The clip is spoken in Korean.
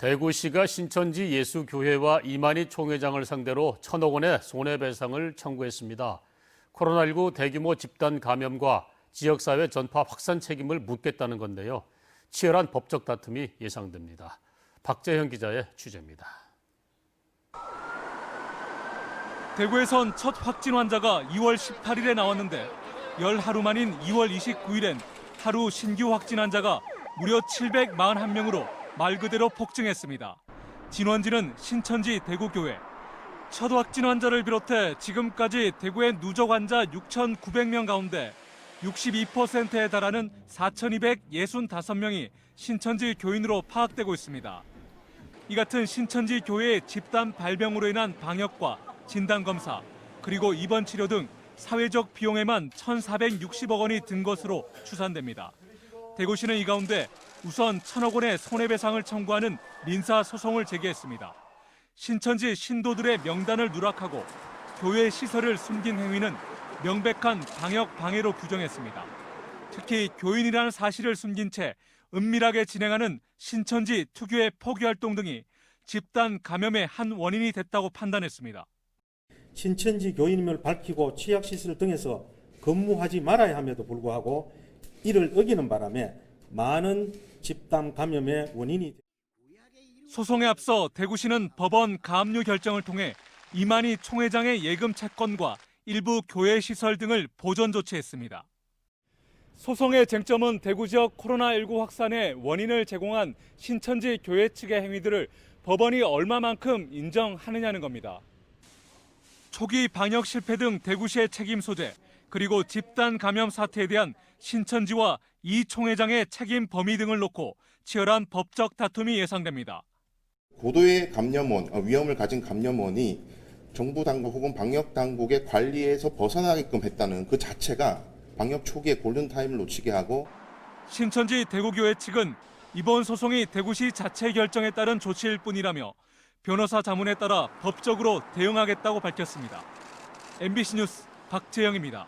대구시가 신천지 예수교회와 이만희 총회장을 상대로 1,000억 원의 손해배상을 청구했습니다. 코로나19 대규모 집단 감염과 지역사회 전파 확산 책임을 묻겠다는 건데요. 치열한 법적 다툼이 예상됩니다. 박재현 기자의 취재입니다. 대구에선 첫 확진 환자가 2월 18일에 나왔는데 열 하루 만인 2월 29일엔 하루 신규 확진 환자가 무려 741명으로 말 그대로 폭증했습니다. 진원지는 신천지 대구교회. 첫 확진 환자를 비롯해 지금까지 대구의 누적 환자 6,900명 가운데 62%에 달하는 4,265명이 신천지 교인으로 파악되고 있습니다. 이 같은 신천지 교회의 집단 발병으로 인한 방역과 진단검사, 그리고 입원 치료 등 사회적 비용에만 1,460억 원이 든 것으로 추산됩니다. 대구시는 이 가운데 우선 1,000억 원의 손해배상을 청구하는 민사소송을 제기했습니다. 신천지 신도들의 명단을 누락하고 교회 시설을 숨긴 행위는 명백한 방역 방해로 규정했습니다. 특히 교인이라는 사실을 숨긴 채 은밀하게 진행하는 신천지 특유의 포기활동 등이 집단 감염의 한 원인이 됐다고 판단했습니다. 신천지 교인임을 밝히고 취약시설 등에서 근무하지 말아야 함에도 불구하고 이를 어기는 바람에 많은 집단 감염의 원인이 됩니다. 소송에 앞서 대구시는 법원 가압류 결정을 통해 이만희 총회장의 예금 채권과 일부 교회 시설 등을 보전 조치했습니다. 소송의 쟁점은 대구 지역 코로나19 확산의 원인을 제공한 신천지 교회 측의 행위들을 법원이 얼마만큼 인정하느냐는 겁니다. 초기 방역 실패 등 대구시의 책임 소재, 그리고 집단 감염 사태에 대한 신천지와 이 총회장의 책임 범위 등을 놓고 치열한 법적 다툼이 예상됩니다. 고도의 감염원, 위험을 가진 감염원이 정부 당국 혹은 방역 당국의 관리에서 벗어나게끔 했다는 그 자체가 방역 초기에 골든타임을 놓치게 하고, 신천지 대구교회 측은 이번 소송이 대구시 자체 결정에 따른 조치일 뿐이라며 변호사 자문에 따라 법적으로 대응하겠다고 밝혔습니다. MBC 뉴스 박재영입니다.